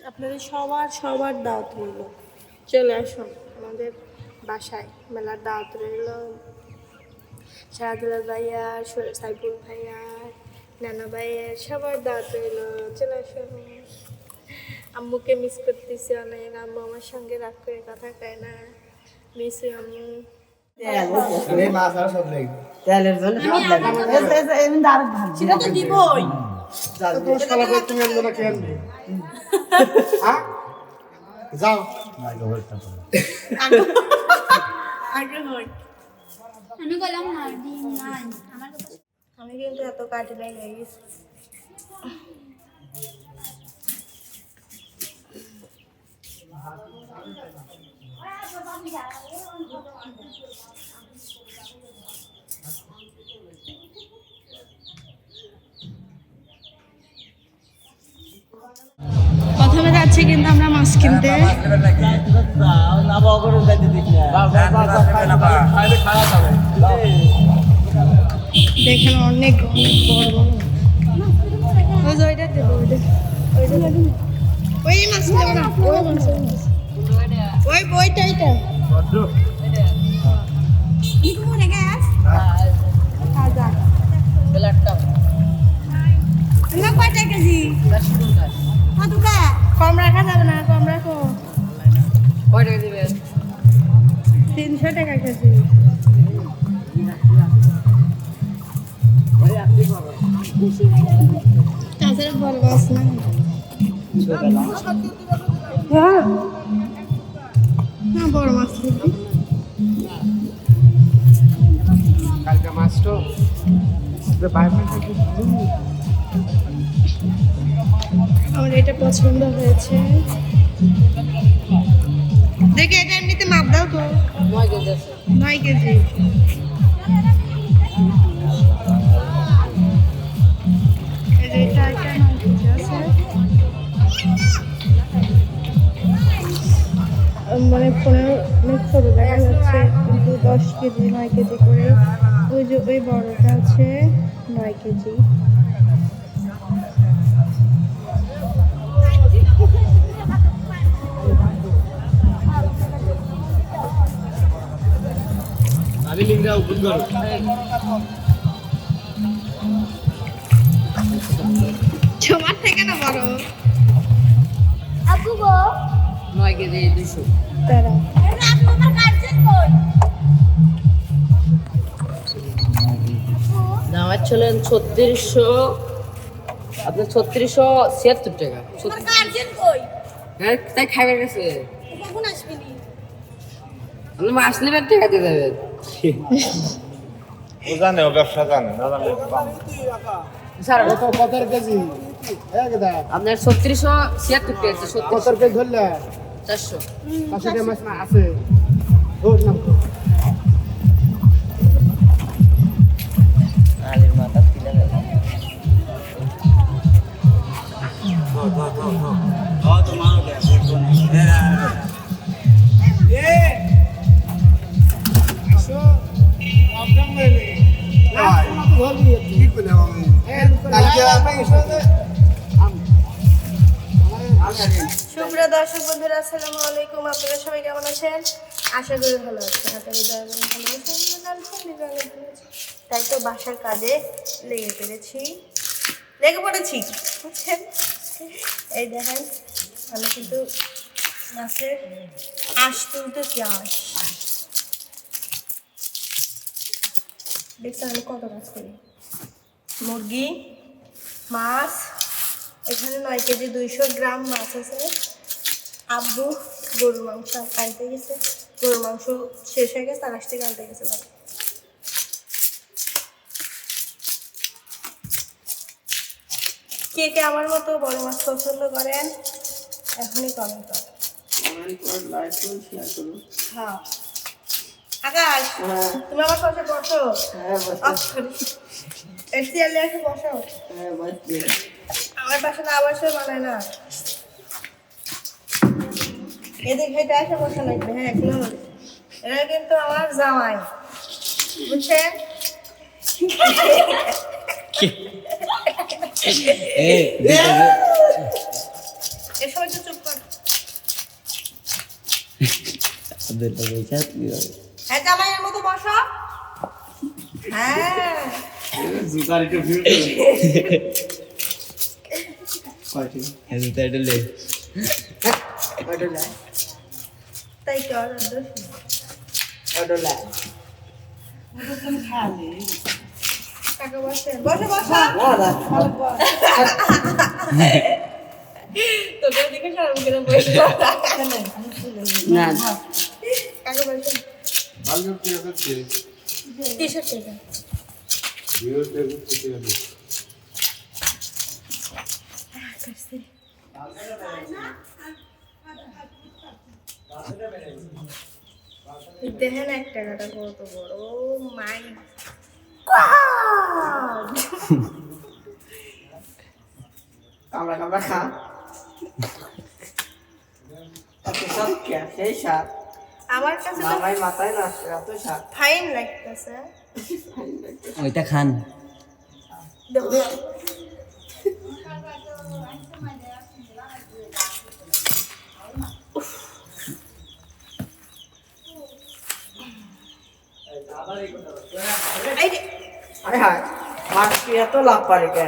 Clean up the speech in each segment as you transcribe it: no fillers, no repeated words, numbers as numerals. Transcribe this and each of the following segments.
আপনাদের সবার দাওয়াত রইল, চলে আসুন আমাদের বাসায়, মেলার দাওয়াত রইল। শাহাদুল ভাইয়া, সাইফুল ভাইয়া, নানা ভাইয়ের সবার দাওয়াত রইল, চলে আসুন। আম্মুকে মিস করতেছি অনেক, আম্মু আমার সঙ্গে রাগ করে কথা কয় না, মিস আম্মু। সেটা তো দিবই। যাও আমি বললাম না ডিম নাই আমার কাছে। আমি কিন্তু এত কাটি নাই গাইস। প্রথমে যাচ্ছি কিন্তু আমরা মাছ কিনতে। দেখেন অনেক বড় ওই যে ওইটা দেবো, ওই মাছ দেবো না, ওই মাছ, ওই বইটা এটা কয়টা কেজি? কম রাখা যাবে না, কম রাখো। 300 টাকা কেজি। তাছাড়া বড় মাছ না, হ্যাঁ বড় মাছ দিবি। কালকে মাছটা আমার এটা পছন্দ হয়েছে। দেখে এটা এমনিতে মাপ দাও তো। 9 কেজি। এটা 9 কেজি আছে। মানে 15 ছোট দেখা যাচ্ছে, কিন্তু 10 কেজি 9 কেজি করে। ওই যে ওই বড়টা আছে 9 কেজি। তোমার থেকে না বড়। আপু গো 9 কেজি 200। তারা আপু আমার গার্জেন কই? দাম ছিলেন 3600, আপনার 3676 টাকা। আমার গার্জেন কই? হ্যাঁ তাই খাবার গেছে, কখন আসবি নি? আপনি মাছ নেবেন টাকা দিয়ে দেবেন। ও জানে, ও ব্যবসা জানে না, জানে স্যার কত কেজি আপনার 3676 টাকা আছে। কত কেজি ধরলে 400। 500 টাকা মাছ না আছে ধর নাম আলির মাথা তুলে দেবেন। সুপ্রিয় দর্শক বন্ধুরা, আসসালামু আলাইকুম। আপনারা সবাই কেমন আছেন? আশা করি ভালো আছেন। আপনাদের দয়া করে ভালো আছেন। আলহামদুলিল্লাহ অনেক ভালো আছি। তাই তো বাসার কাজে লেগে পড়েছি, বুঝছেন? এই দেখেন আমি কিন্তু মাছের আঁশ তুলতেছি। দেখছেন আমি কত কাজ করি। মুরগি, মাছ, এখানে 9 কেজি 200 গ্রাম মাছ আছে। আব্বু গরুর মাংস আনতে গেছে, গরুর মাংস শেষ হয়ে গেছে, তার থেকে আনতে গেছে বাড়ি। কে কে আমার মতো বড় মাছ পছন্দ করেন এখনই কমেন্ট করেন। হ্যাঁ আকাশ, তুমি আমার পাশে বসো। এসিয়ালে এসে বসো। আমার পাশে না বসে মানে না, এদিক হেঁটে এসে বসে লাগবে। হ্যাঁ এগুলো এরা কিন্তু আমার জামাই, বুঝছেন? এসব তো চুপ কর। হ্যাঁ জামাইয়ের মতো বসো। হ্যাঁ তাই কর কাকা বসে বসে বসো তোদের দিকে সারা মুখে বসে না কাকা বসে বালগর কি হচ্ছে টি-শার্ট থেকে ভিউজ দেখতে হবে দেখেন একটা কাটা কত বড় মাই কামড়া কামড়া খা এত সব কে সেই সাপ আমার কাছে তো মামাই মাথায় না এত সাপ ফাইন লাগতেছে ওইটা খান দেখো এই রে আরে হ্যাঁ মাছ কি এত লাভ পারে কে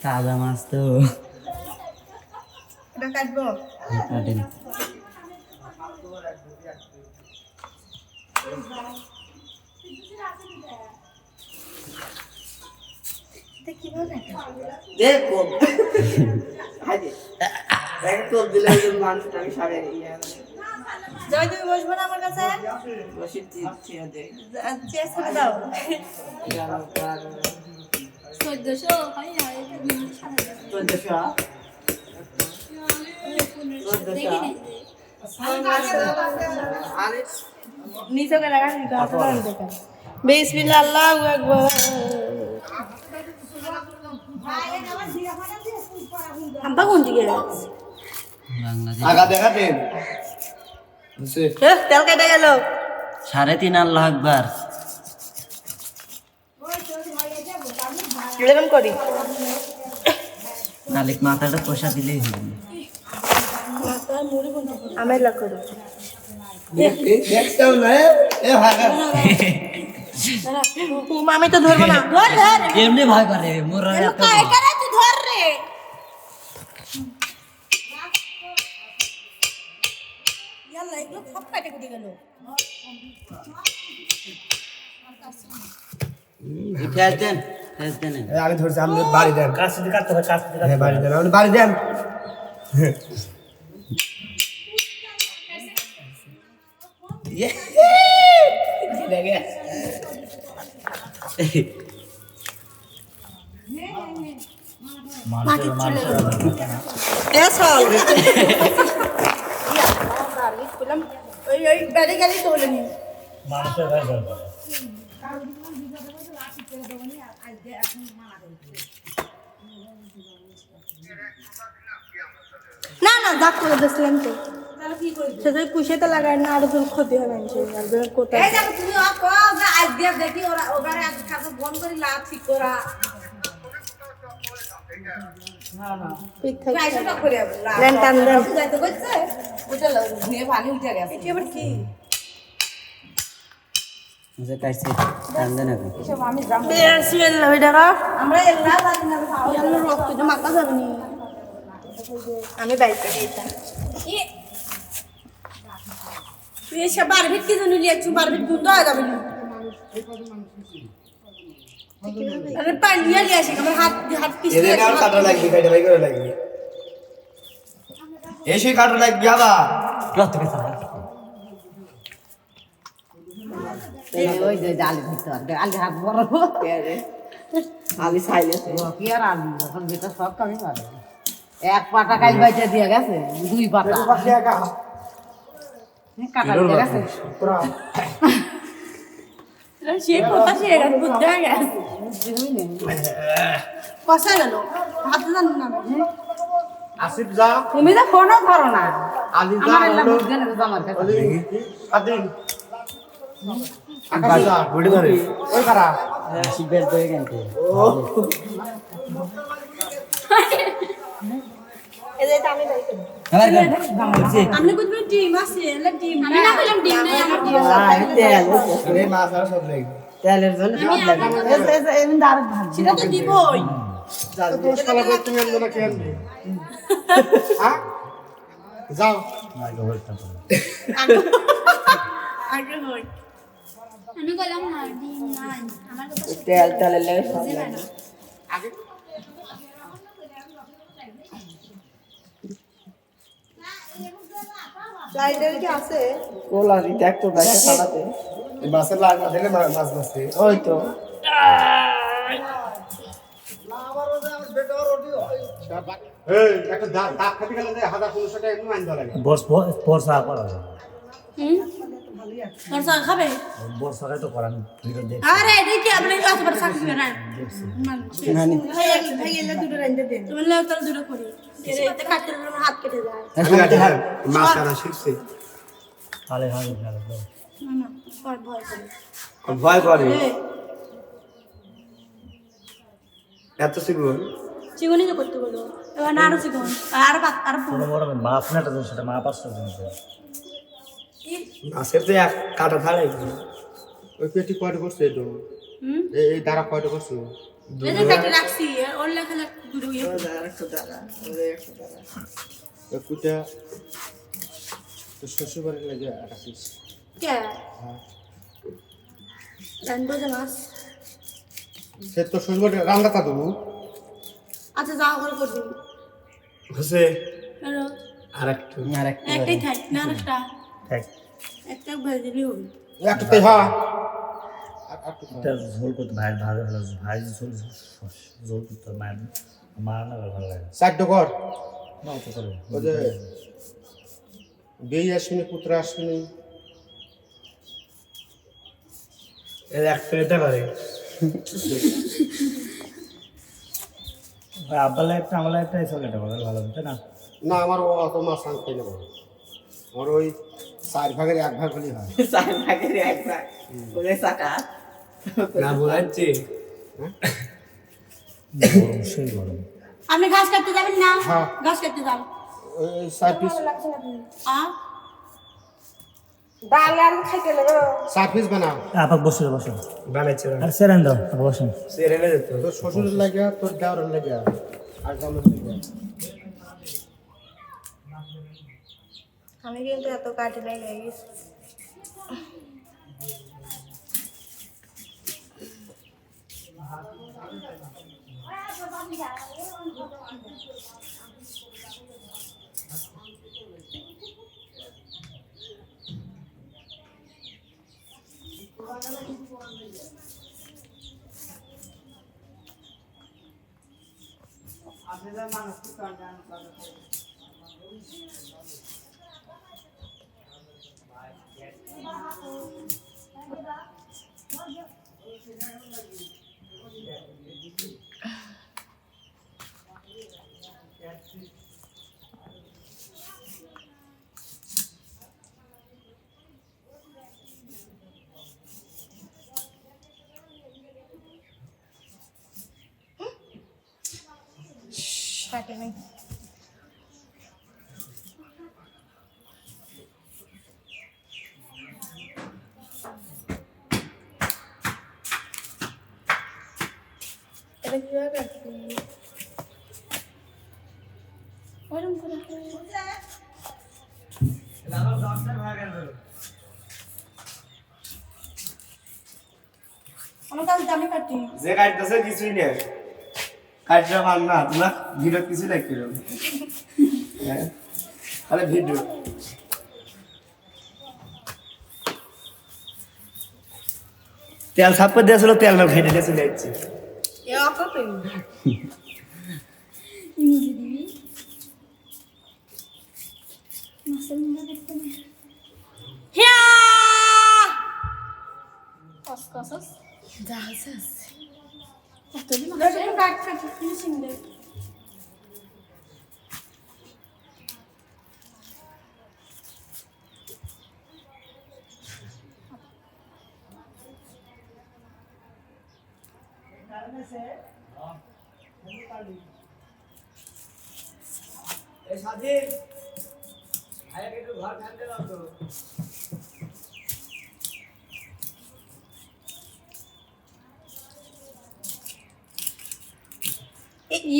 তাজা মাছ তো এটা কাটবো কাটেন এটা কিভাবে দেখো হাইদে দেখ তো দিলে মানুষটা আমি সারে জয় তুমি বসবো না আমার কাছে বসে ঠিক দে চেয়ার ছেড়ে দাও 1400 হয় হয় তো দেখা দেখি নেই আরে নিচে করে রাখা বিসমিল্লাহ আল্লাহু আকবার আম্পা কোন দিকে আছে বাংলাদেশ আগা দেখা দেন বুঝছে তেল কেটে গেল 3.5 আল্লাহ আকবার এরকম করি মালিক মাথাটা কষা দিলেই হবে আমি লাগ করি দেখতেও না এ ভাগা আমি তো ধরবো না ধর ধর এমনি ভয় করে মোরা এত ভয়। এখানে তুই ধর রে ইয়াল্লা এগুলো সব কাটে কুটে গেল ফেস দেন আগে ধরছে আপনি বাড়ি দেন কাছ থেকে কাটতে হবে কাছ থেকে হ্যাঁ বাড়ি দেন আপনি বাড়ি দেন এসল ওই ওই বেড়ে গেলেই তো বলে নিন না না দাগ করে দিয়েছিলাম তো সেটা পুষেতে লাগায় না আরো তোর ক্ষতি হবে কোথায় তুমি আজ দিয়ে দেখি ওরা ওখানে আজ কাছে বন্ধ করে লাভ ঠিক করা ঠিক থাকে আইসা করে লেন টান দেন যাইতে কইছে ওটা নিয়ে পানি উঠে গেছে এটা আবার কি মুঝে কাটছে টান দেন এখন আমি জাম বিসমিল্লাহ ওই টাকা আমরা এল্লা জানি না আমার রক্ত তো মাথা যাবে নি আমি বাইক করে এটা তুই এসে বারবিট কি জন্য লিয়েছু বারবিট দুটো হয়ে যাবে না আরে পানি লিয়ে আসে আমার হাত হাত পিছে এদের আর কাটা লাগবে কাটা ভাই করে লাগবে এসে কাটা লাগবে আবার কত কথা ওই যে জালি ধরতে পারবে আলি হাত বড় আলি সাইলে কি আর আলি যখন যেটা সব কামি পারে এক পাটা কাল বাইচা দিয়ে গেছে দুই পাটা কাটা দিয়ে গেছে সে কথা সে এটা বুঝতে গেছে কষা গেল হাতে জান না আসিফ যা তুমি তো ফোনও ধরো না আলি যা আমার এলাকা হলো বুঝতে না তো আমার কাছে আদিন আকাশ যা বডি ধরে ওই খারা শিবের বই কেনতে এই যে এটা আমি তাই করি। আবার বলছি আপনি বুঝবেন ডিম আছে এলে ডিম আমি না বললাম ডিম নেই আমার ডিম তেল আরে মাছ আর সব লাগে তেলের জন্য সব লাগে এমনি দারুণ ভালো সেটা তো দিবই তো শালা করে তুমি আনবে না কে আনবে হ্যাঁ যাও আগে হই আমি বললাম না ডিম নাই আমার কথা তেল তেলের লাগে সব লাগে লাইটার কি আছে কোলা দেখ তো ভাই খালাতে এই মাছের লাগ না দিলে মাছ বাঁচে ওই তো এই একটা দাগ খাতে গেলে 1500 টাকা একদম আইন লাগে বর্ষা করা যায় তোর সঙ্গে খাবে বর্ষাকে তো করান আরে এটা কি আপনি কাছে বড় সাক্ষী না নানি ভাই এলে দুটো রেঞ্জে দেন তুমি লে তাহলে দুটো করি এতে কাটতে হাত কেটে যায় মাছ কাটা শিখছে তাহলে হয় না না ভয় ভয় করে ভয় করে এই, এত শিখবো চিকনি তো করতে বলো এবার না আরো চিকন আর বাত আর কোনো বড় মাছ না সেটা মা 500 জিনিস মাছের তো এক কাটা থাকে ওই পেটি কয়টা করছে এটা হুম এই দ্বারা কয়টা করছে এই যে কাটে রাখছি ওর লেখা দুটো ইয়ে ওই কুটা তো শ্বশুর বাড়ি লাগে রাখিস কে রান্না যে মাছ সে তো শ্বশুর বাড়ি রান্না তা দেবো আচ্ছা যাও করে করবি হচ্ছে হ্যালো আরেকটু একটাই থাক না আরেকটা এক একটা ভেজে দিবি হবে একটাই হ্যাঁ এটা ঝোল করতে ভাই ভালো ভাই ঝোল করতে মায়ের মা না ভালো লাগে চারটা ঘর না তো করে ওই যে বেই আসেনি পুত্র আসেনি এর এক প্লেটটা করে ভাই আব্বালে একটা আমলে একটা এসব এটা ভালো ভালো তাই না না আমার অত মাছ আনতে না আমার ওই 4 ভাগের 1 ভাগ হলেই হয় চার ভাগের এক ভাগ বলে চাকা না বোঝাচ্ছি গরম সেই গরম আপনি ঘাস কাটতে যাবেন না হ্যাঁ। ঘাস কাটতে যান ওই 4 পিস আ ডাল আর খাইতে লাগো 4 পিস বানাও আপা বসে বসে বানাইছে আর সেরেন দাও বসুন সেরেলে যেত তোর শ্বশুরের লাগে তোর দেওরের লাগে আর জামার লাগে আমি কিন্তু এত কাটি লাগে গেছি কাটে নাই এটা কিভাবে কাটছি ওরম করে আমার কাছে দামি কাটি যে কাটতেছে কিছুই নেই কাটটা ভাল না তোমার ভিডিও কিছু দেখতে হবে হ্যাঁ তাহলে ভিডিও তেল সাপ্পা দিয়েছিল তেল না ঘেটে চলে যাচ্ছে এ অত পেন ইমোজি দিবি মাছের মুখে দেখতে না হিয়া কস কস দাসস কত দিন দেখুন কাট কাট ফিনিশিং দে এই স্বাধীন ভাইয়াকে একটু ঘর খাইতে দাও তো।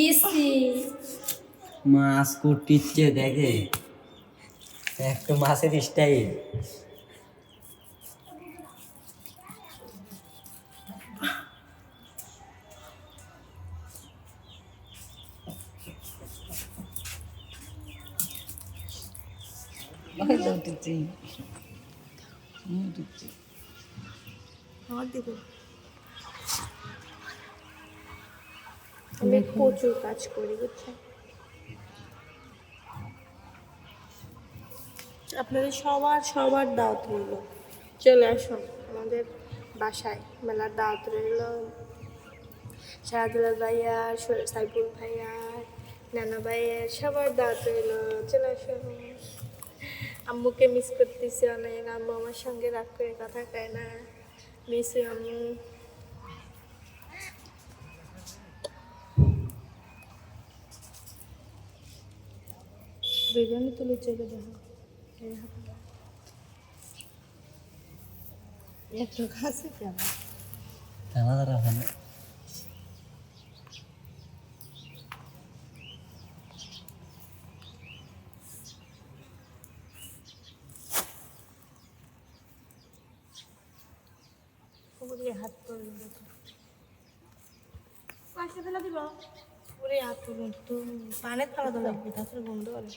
ইসি মাছ কুটিচ্ছে দেখে একটা মাছের স্টাইল আমার দিকে আমি প্রচুর কাজ করি বুঝছেন। আপনাদের সবার দাওয়াত রইল, চলে আসুন আমাদের বাসায়, মেলার দাওয়াত রইল। শাহাদুল্লাহ ভাইয়া, সাইফুল ভাইয়া, নানা ভাইয়ের সবার দাওয়াত রইল, চলে আসুন। আম্মুকে মিস করতেছি অনেক, আম্মু আমার সঙ্গে রাগ করে কথা কয় না, মিস আম্মু। দুজনে তুলে চলে যাবো, একটু কাছে কেন আমাদের ওখানে পুরে হাত তুলুন, দেখো পাশে ফেলা দিব, পুরে হাত তুলুন তো পানে ফেলা তো লাগবে, তাছাড়া বন্ধ করে।